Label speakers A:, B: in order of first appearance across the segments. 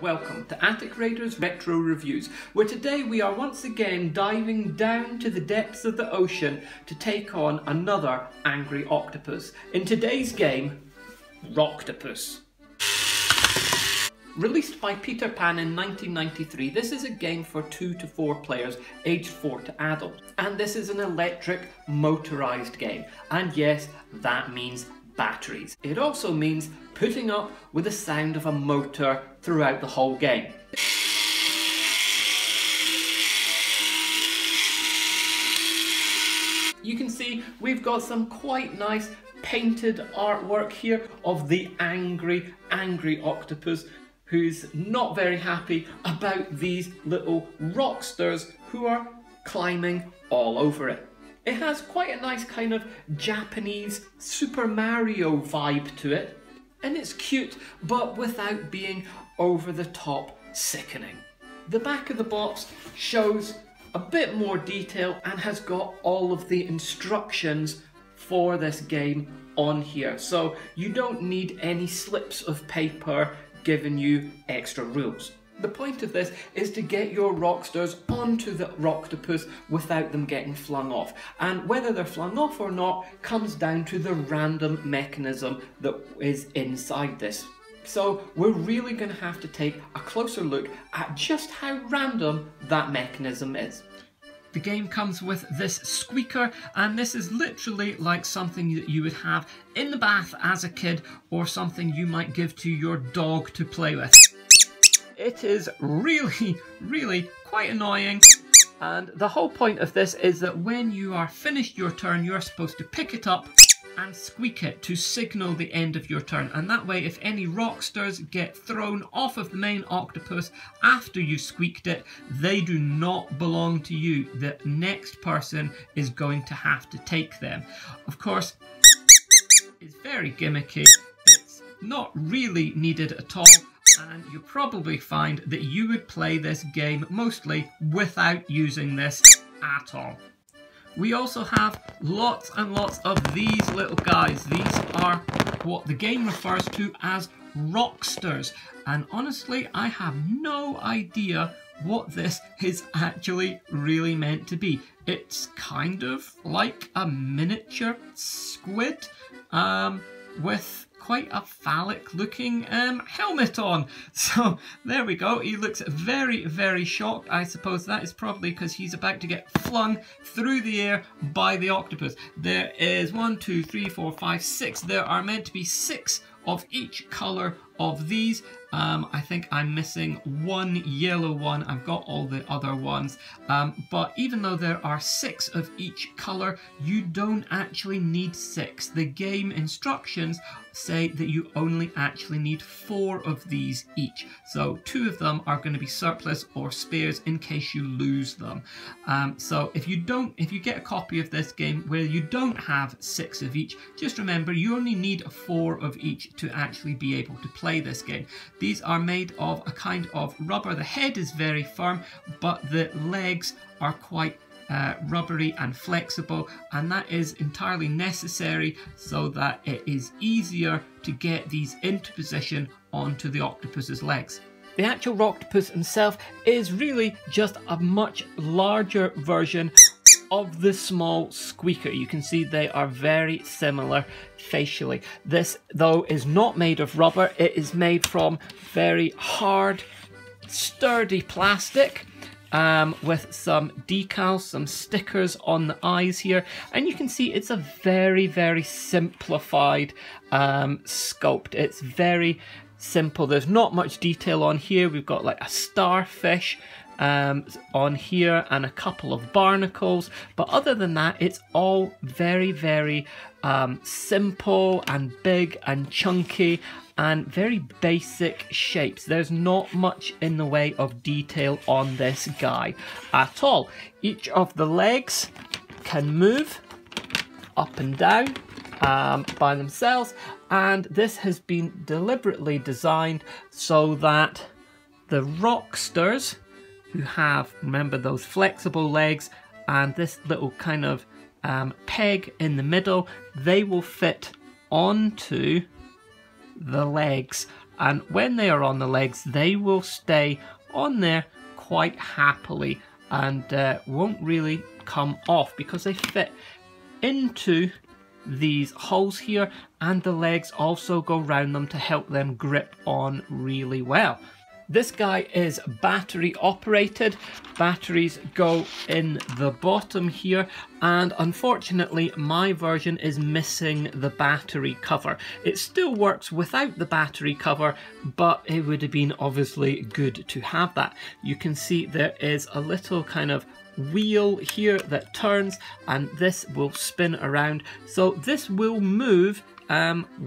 A: welcome to Attic Raiders Retro Reviews, where today we are once again diving down to the depths of the ocean to take on another angry octopus. In today's game, Roctopus. Released by Peter Pan in 1993, this is a game for 2 to 4 players, aged 4 to adult. And this is an electric, motorised game. And yes, that means batteries. It also means putting up with the sound of a motor throughout the whole game. You can see we've got some quite nice painted artwork here of the angry octopus who's not very happy about these little rocksters who are climbing all over it. It has quite a nice kind of Japanese Super Mario vibe to it, and it's cute but without being over the top sickening. The back of the box shows a bit more detail and has got all of the instructions for this game on here, so you don't need any slips of paper giving you extra rules. The point of this is to get your rocksters onto the Roctopus without them getting flung off. And whether they're flung off or not comes down to the random mechanism that is inside this. So we're really going to have to take a closer look at just how random that mechanism is. The game comes with this squeaker, and this is literally like something that you would have in the bath as a kid or something you might give to your dog to play with. It is really quite annoying, and the whole point of this is that when you are finished your turn, you're supposed to pick it up and squeak it to signal the end of your turn, and that way if any rocksters get thrown off of the main octopus after you've squeaked it, they do not belong to you. The next person is going to have to take them. Of course, it's very gimmicky, it's not really needed at all, and you'll probably find that you would play this game mostly without using this at all. We also have lots and lots of these little guys. These are what the game refers to as Rocksters, and honestly I have no idea what this is actually really meant to be. It's kind of like a miniature squid with quite a phallic looking helmet on. So there we go, he looks very shocked. I suppose that is probably because he's about to get flung through the air by the octopus. There is 1, 2, 3, 4, 5, 6. There are meant to be 6 of each colour of these. I think I'm missing one yellow one. I've got all the other ones. But even though there are 6 of each colour, you don't actually need 6. The game instructions say that you only actually need 4 of these each. So 2 of them are going to be surplus or spares in case you lose them. So if you get a copy of this game where you don't have 6 of each, just remember you only need 4 of each to actually be able to play this game. These are made of a kind of rubber. The head is very firm, but the legs are quite rubbery and flexible, and that is entirely necessary so that it is easier to get these into position onto the octopus's legs. The actual Roctopus himself is really just a much larger version of the small squeaker. You can see they are very similar facially. This though is not made of rubber, it is made from very hard, sturdy plastic. With some decals, some stickers on the eyes here, and you can see it's a very simplified sculpt. It's very simple. There's not much detail on here. We've got like a starfish on here and a couple of barnacles, but other than that it's all very simple and big and chunky and very basic shapes. There's not much in the way of detail on this guy at all. Each of the legs can move up and down by themselves, and this has been deliberately designed so that the rocksters, who have, remember, those flexible legs and this little kind of peg in the middle, they will fit onto the legs and when they are on the legs they will stay on there quite happily and won't really come off because they fit into these holes here, and the legs also go round them to help them grip on really well. This guy is battery operated. Batteries go in the bottom here, and unfortunately my version is missing the battery cover. It still works without the battery cover, but it would have been obviously good to have that. You can see there is a little kind of wheel here that turns, and this will spin around, so this will move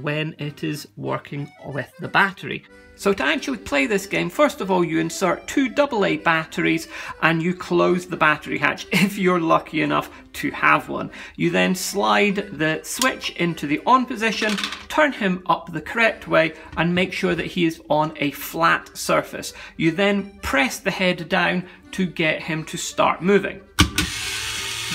A: when it is working with the battery. So to actually play this game, first of all you insert two AA batteries and you close the battery hatch if you're lucky enough to have one. You then slide the switch into the on position, turn him up the correct way and make sure that he is on a flat surface. You then press the head down to get him to start moving.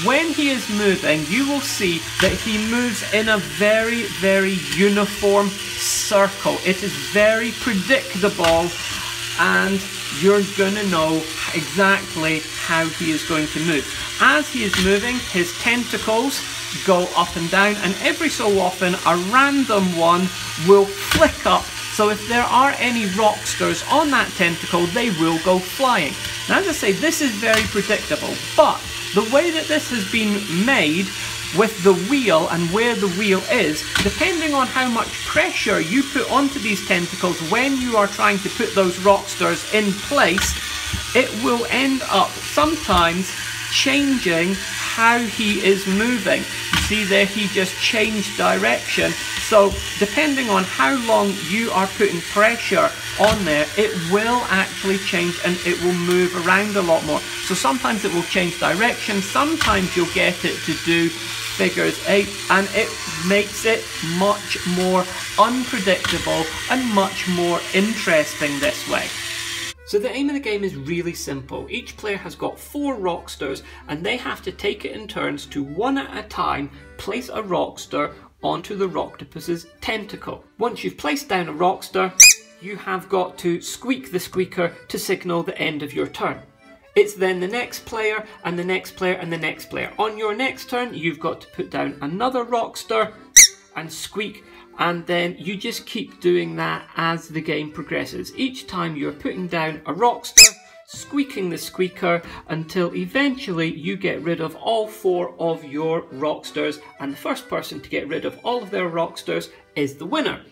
A: When he is moving, you will see that he moves in a very, very uniform circle. It is very predictable and you're going to know exactly how he is going to move. As he is moving, his tentacles go up and down, and every so often a random one will flick up. So if there are any Rocksters on that tentacle, they will go flying. Now, as I say, this is very predictable, but the way that this has been made with the wheel and where the wheel is, depending on how much pressure you put onto these tentacles when you are trying to put those Rocksters in place, it will end up sometimes changing how he is moving. You see there, he just changed direction. So depending on how long you are putting pressure on there, it will actually change and it will move around a lot more. So sometimes it will change direction, sometimes you'll get it to do figures 8, and it makes it much more unpredictable and much more interesting this way. So the aim of the game is really simple. Each player has got 4 Rocksters and they have to take it in turns to, one at a time, place a Rockster onto the Roctopus's tentacle. Once you've placed down a Rockster, you have got to squeak the squeaker to signal the end of your turn. It's then the next player and the next player and the next player. On your next turn, you've got to put down another Rockster and squeak, and then you just keep doing that as the game progresses. Each time you're putting down a Rockster, squeaking the squeaker until eventually you get rid of all 4 of your Rocksters, and the first person to get rid of all of their Rocksters is the winner.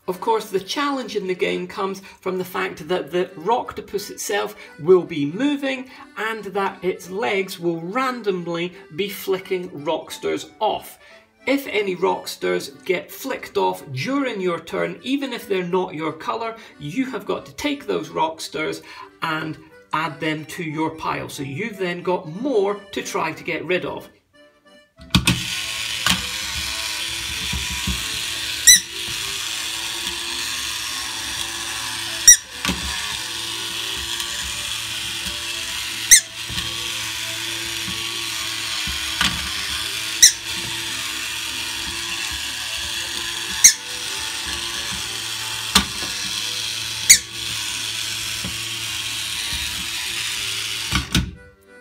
A: Of course, the challenge in the game comes from the fact that the Roctopus itself will be moving and that its legs will randomly be flicking Rocksters off. If any Rocksters get flicked off during your turn, even if they're not your colour, you have got to take those Rocksters and add them to your pile. So you've then got more to try to get rid of.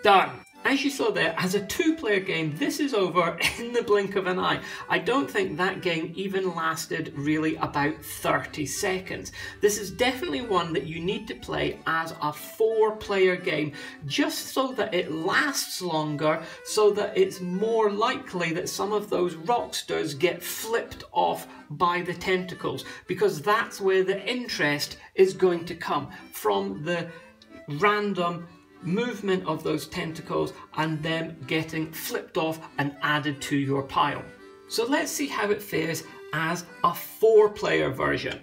A: Done. As you saw there, as a 2-player game, this is over in the blink of an eye. I don't think that game even lasted really about 30 seconds. This is definitely one that you need to play as a 4-player game, just so that it lasts longer, so that it's more likely that some of those Rocksters get flipped off by the tentacles, because that's where the interest is going to come, from the random movement of those tentacles and them getting flipped off and added to your pile. So let's see how it fares as a 4-player version.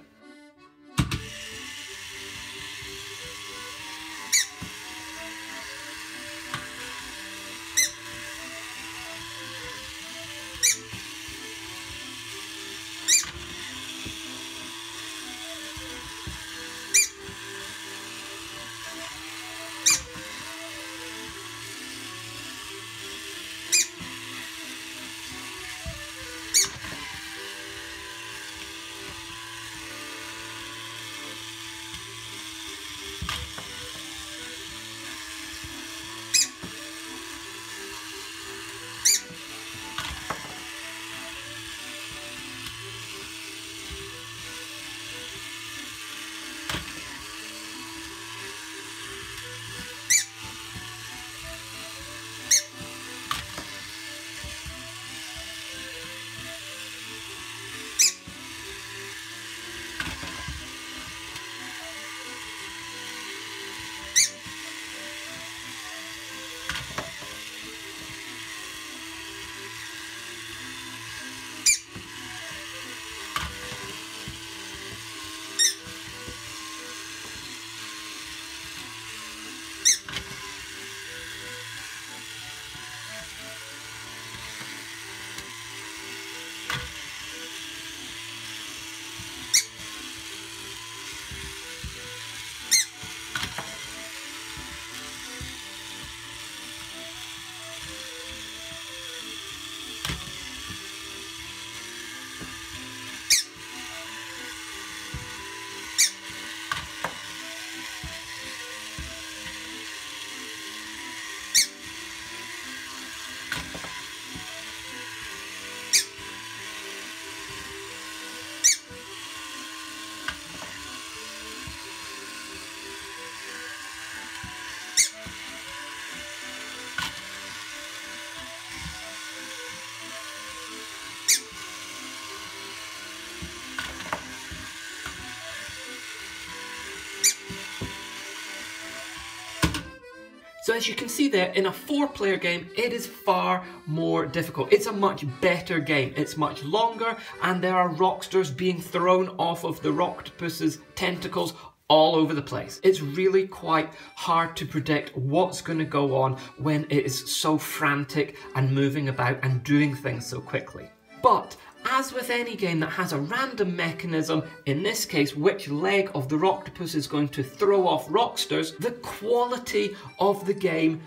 A: So as you can see there, in a 4-player game, it is far more difficult. It's a much better game. It's much longer, and there are Rocksters being thrown off of the Roctopus's tentacles all over the place. It's really quite hard to predict what's going to go on when it is so frantic and moving about and doing things so quickly. But as with any game that has a random mechanism, in this case which leg of the Roctopus is going to throw off Rocksters, the quality of the game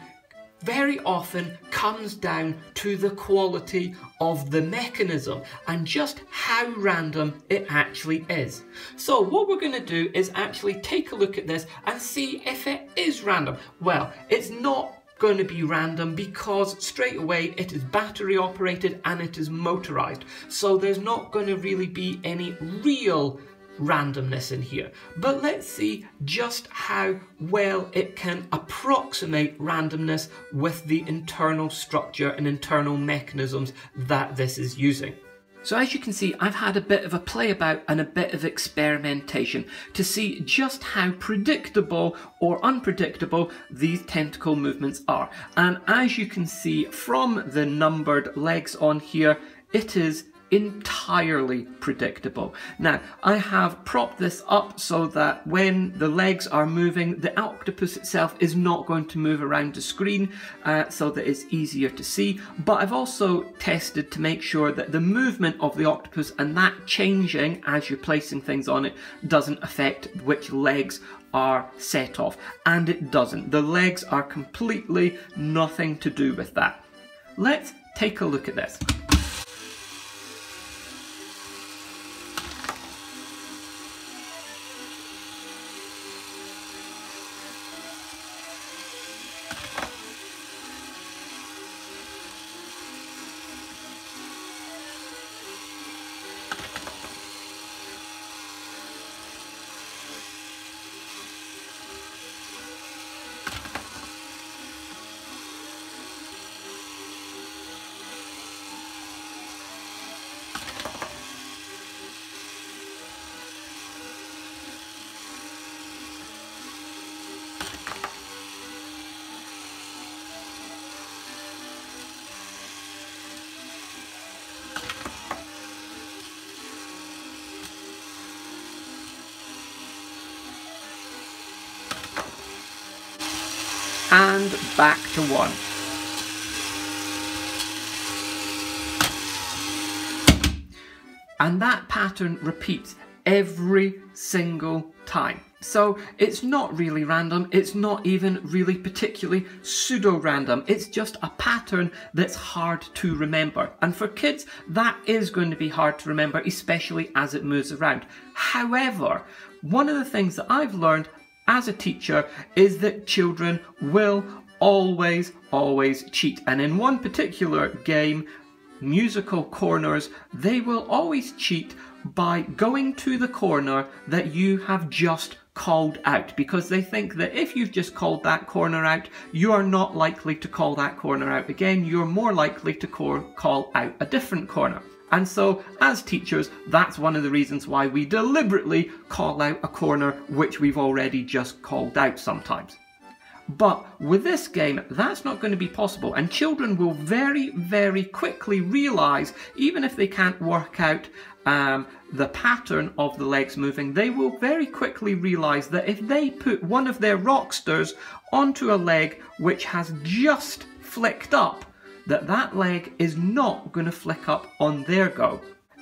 A: very often comes down to the quality of the mechanism and just how random it actually is. So what we're going to do is actually take a look at this and see if it is random. Well, it's not going to be random because straight away it is battery operated and it is motorized. So there's not going to really be any real randomness in here, but let's see just how well it can approximate randomness with the internal structure and internal mechanisms that this is using. So as you can see, I've had a bit of a play about and a bit of experimentation to see just how predictable or unpredictable these tentacle movements are. And as you can see from the numbered legs on here, it is entirely predictable. Now, I have propped this up so that when the legs are moving, the octopus itself is not going to move around the screen so that it's easier to see. But I've also tested to make sure that the movement of the octopus and that changing as you're placing things on it doesn't affect which legs are set off. And it doesn't. The legs are completely nothing to do with that. Let's take a look at this. And back to 1. And that pattern repeats every single time. So it's not really random, it's not even really particularly pseudo-random, it's just a pattern that's hard to remember. And for kids, that is going to be hard to remember, especially as it moves around. However, one of the things that I've learned as a teacher is that children will always cheat. And in one particular game, Musical Corners, they will always cheat by going to the corner that you have just called out, because they think that if you've just called that corner out, you are not likely to call that corner out again. You're more likely to call out a different corner. And so, as teachers, that's one of the reasons why we deliberately call out a corner which we've already just called out sometimes. But with this game, that's not going to be possible, and children will very quickly realise, even if they can't work out the pattern of the legs moving, they will very quickly realise that if they put one of their Rocksters onto a leg which has just flicked up, that leg is not going to flick up on their go.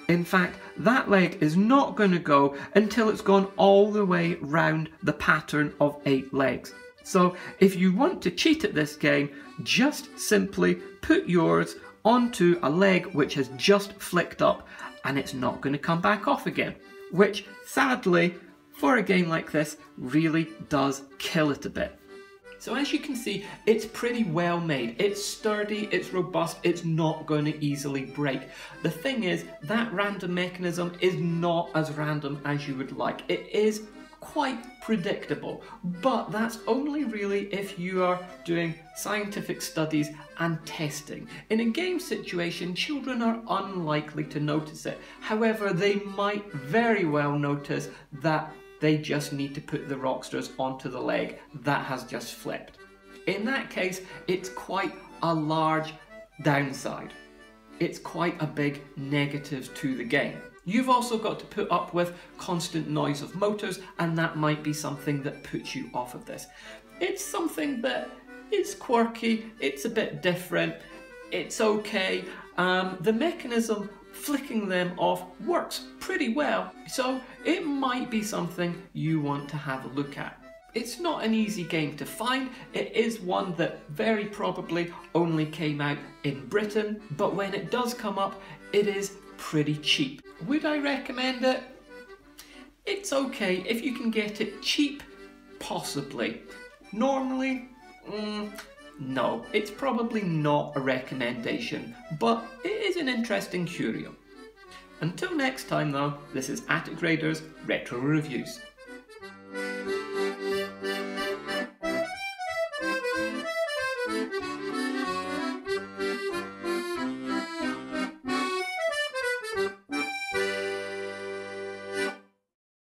A: In fact, that leg is not going to go until it's gone all the way round the pattern of 8 legs. So if you want to cheat at this game, just simply put yours onto a leg which has just flicked up and it's not going to come back off again. Which, sadly, for a game like this, really does kill it a bit. So as you can see, it's pretty well made. It's sturdy, it's robust, it's not going to easily break. The thing is, that random mechanism is not as random as you would like. It is quite predictable, but that's only really if you are doing scientific studies and testing. In a game situation, children are unlikely to notice it. However, they might very well notice that they just need to put the Rocksters onto the leg that has just flipped. In that case, it's quite a large downside. It's quite a big negative to the game. You've also got to put up with constant noise of motors, and that might be something that puts you off of this. It's something that is quirky, it's a bit different, it's okay. The mechanism flicking them off works pretty well, so it might be something you want to have a look at. It's not an easy game to find. It is one that very probably only came out in Britain, but when it does come up, it is pretty cheap. Would I recommend it? It's okay. If you can get it cheap, possibly. Normally, no. It's probably not a recommendation, but it is an interesting curio. Until next time though, this is Attic Raiders Retro Reviews.